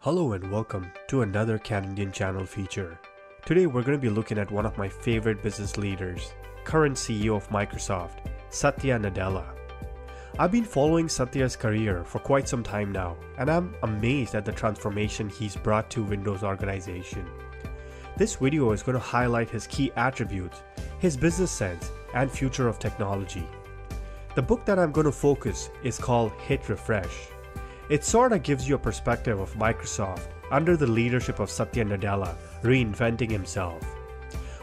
Hello and welcome to another CanIndian Channel feature. Today we're going to be looking at one of my favorite business leaders, current CEO of Microsoft, Satya Nadella. I've been following Satya's career for quite some time now, and I'm amazed at the transformation he's brought to Windows organization. This video is going to highlight his key attributes, his business sense, and future of technology. The book that I'm going to focus is called Hit Refresh. It sorta gives you a perspective of Microsoft under the leadership of Satya Nadella, reinventing himself.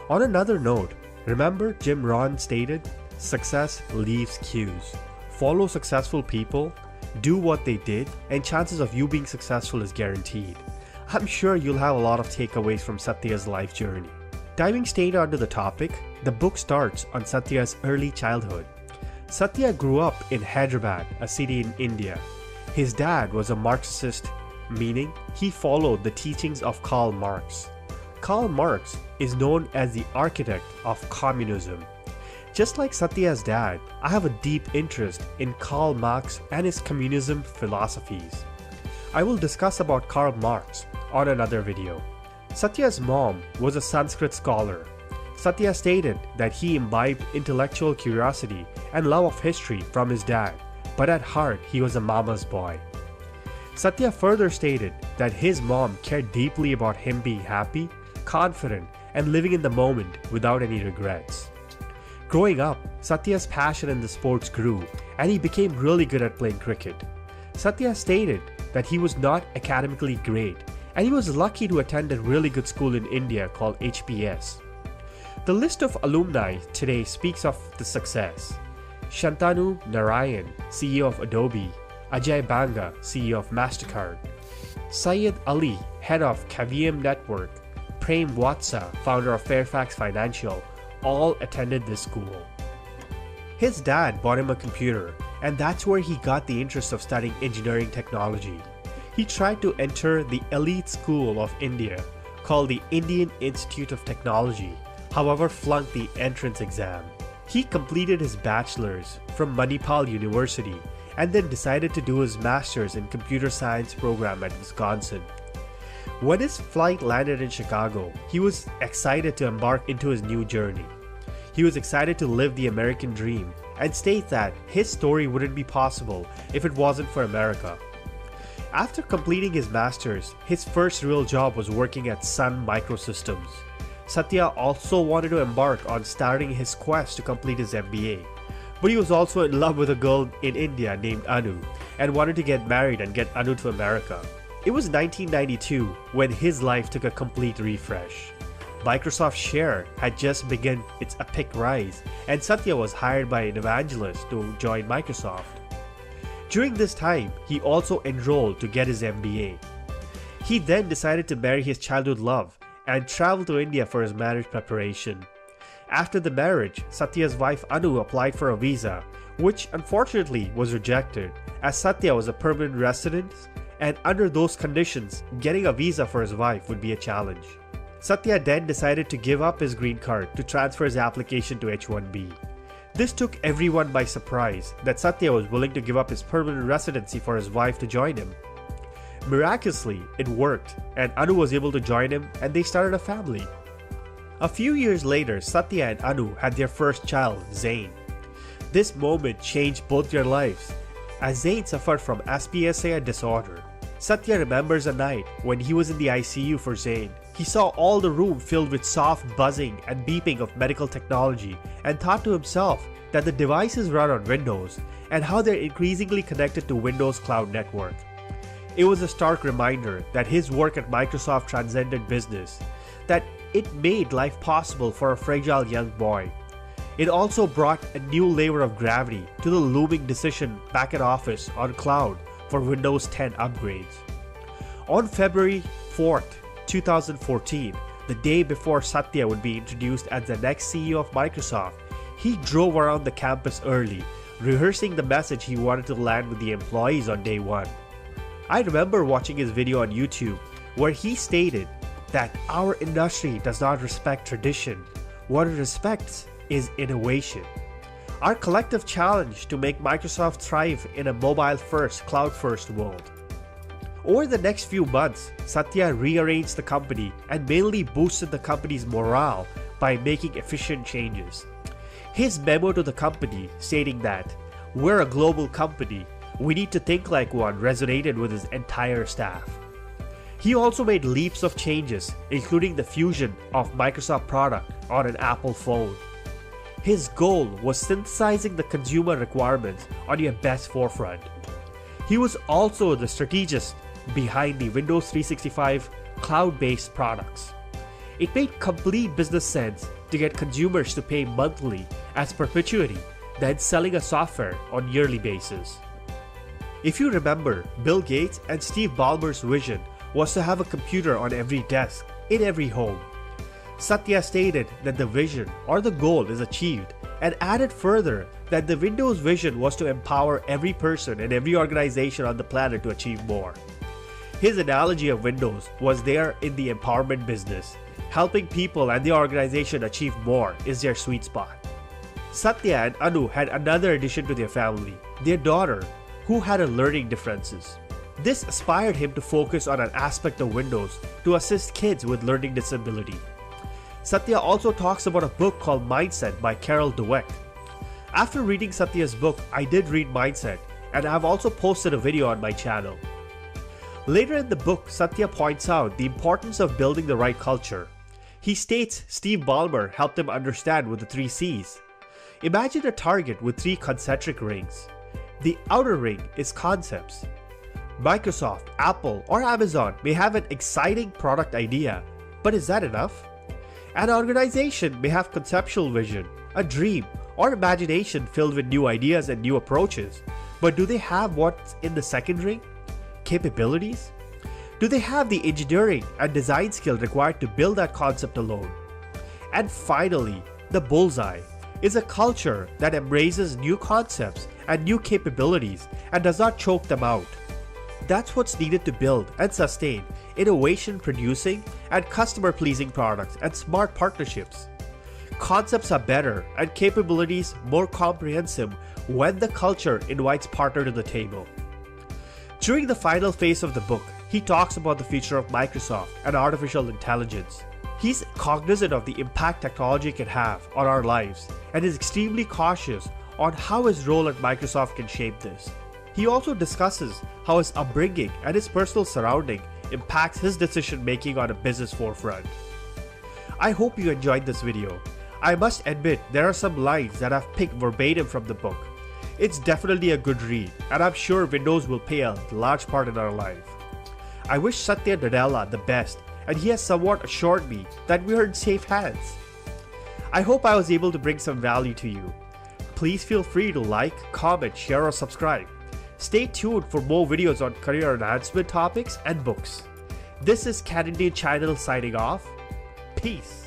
On another note, remember Jim Rohn stated, "Success leaves cues. Follow successful people, do what they did, and chances of you being successful is guaranteed." I'm sure you'll have a lot of takeaways from Satya's life journey. Diving straight onto the topic, the book starts on Satya's early childhood. Satya grew up in Hyderabad, a city in India. His dad was a Marxist, meaning he followed the teachings of Karl Marx. Karl Marx is known as the architect of communism. Just like Satya's dad, I have a deep interest in Karl Marx and his communism philosophies. I will discuss about Karl Marx on another video. Satya's mom was a Sanskrit scholar. Satya stated that he imbibed intellectual curiosity and love of history from his dad, but at heart he was a mama's boy. Satya further stated that his mom cared deeply about him being happy, confident, and living in the moment without any regrets. Growing up, Satya's passion in the sports grew, and he became really good at playing cricket. Satya stated that he was not academically great, and he was lucky to attend a really good school in India called HPS. The list of alumni today speaks of the success. Shantanu Narayan, CEO of Adobe, Ajay Banga, CEO of MasterCard, Syed Ali, head of Cavium Network, Prem Watsa, founder of Fairfax Financial, all attended this school. His dad bought him a computer, and that's where he got the interest of studying engineering technology. He tried to enter the elite school of India, called the Indian Institute of Technology, however flunked the entrance exam. He completed his bachelor's from Manipal University and then decided to do his master's in computer science program at Wisconsin. When his flight landed in Chicago, he was excited to embark into his new journey. He was excited to live the American dream and state that his story wouldn't be possible if it wasn't for America. After completing his master's, his first real job was working at Sun Microsystems. Satya also wanted to embark on starting his quest to complete his MBA. But he was also in love with a girl in India named Anu and wanted to get married and get Anu to America. It was 1992 when his life took a complete refresh. Microsoft's share had just begun its epic rise, and Satya was hired by an evangelist to join Microsoft. During this time, he also enrolled to get his MBA. He then decided to marry his childhood love and traveled to India for his marriage preparation. After the marriage, Satya's wife Anu applied for a visa, which unfortunately was rejected, as Satya was a permanent resident, and under those conditions, getting a visa for his wife would be a challenge. Satya then decided to give up his green card to transfer his application to H-1B. This took everyone by surprise that Satya was willing to give up his permanent residency for his wife to join him. Miraculously, it worked, and Anu was able to join him, and they started a family. A few years later, Satya and Anu had their first child, Zain. This moment changed both their lives, as Zain suffered from SPSA disorder. Satya remembers a night when he was in the ICU for Zain. He saw all the room filled with soft buzzing and beeping of medical technology and thought to himself that the devices run on Windows and how they're increasingly connected to Windows Cloud Network. It was a stark reminder that his work at Microsoft transcended business, that it made life possible for a fragile young boy. It also brought a new layer of gravity to the looming decision back at office on cloud for Windows 10 upgrades. On February 4th, 2014, the day before Satya would be introduced as the next CEO of Microsoft, he drove around the campus early, rehearsing the message he wanted to land with the employees on day one. I remember watching his video on YouTube where he stated that our industry does not respect tradition. What it respects is innovation. Our collective challenge to make Microsoft thrive in a mobile-first, cloud-first world. Over the next few months, Satya rearranged the company and mainly boosted the company's morale by making efficient changes. His memo to the company stating that, "We're a global company, we need to think like one," resonated with his entire staff. He also made leaps of changes, including the fusion of Microsoft product on an Apple phone. His goal was synthesizing the consumer requirements on your best forefront. He was also the strategist behind the Windows 365 cloud-based products. It made complete business sense to get consumers to pay monthly as perpetuity than selling a software on yearly basis. If you remember, Bill Gates and Steve Ballmer's vision was to have a computer on every desk, in every home. Satya stated that the vision or the goal is achieved and added further that the Windows vision was to empower every person and every organization on the planet to achieve more. His analogy of Windows was there in the empowerment business. Helping people and the organization achieve more is their sweet spot. Satya and Anu had another addition to their family, their daughter, who had a learning differences. This inspired him to focus on an aspect of Windows to assist kids with learning disability. Satya also talks about a book called Mindset by Carol Dweck. After reading Satya's book, I did read Mindset, and I have also posted a video on my channel. Later in the book, Satya points out the importance of building the right culture. He states Steve Ballmer helped him understand with the 3 C's. Imagine a target with 3 concentric rings. The outer ring is concepts. Microsoft, Apple, or Amazon may have an exciting product idea, but is that enough? An organization may have conceptual vision, a dream, or imagination filled with new ideas and new approaches, but do they have what's in the second ring? Capabilities? Do they have the engineering and design skill required to build that concept alone? And finally, the bullseye is a culture that embraces new concepts and new capabilities and does not choke them out. That's what's needed to build and sustain innovation-producing and customer-pleasing products and smart partnerships. Concepts are better and capabilities more comprehensive when the culture invites partner to the table. During the final phase of the book, he talks about the future of Microsoft and artificial intelligence. He's cognizant of the impact technology can have on our lives and is extremely cautious on how his role at Microsoft can shape this. He also discusses how his upbringing and his personal surrounding impacts his decision making on a business forefront. I hope you enjoyed this video. I must admit there are some lines that I've picked verbatim from the book. It's definitely a good read, and I'm sure Windows will play a large part in our life. I wish Satya Nadella the best, and he has somewhat assured me that we are in safe hands. I hope I was able to bring some value to you. Please feel free to like, comment, share, or subscribe. Stay tuned for more videos on career enhancement topics and books. This is CanIndian Channel signing off. Peace.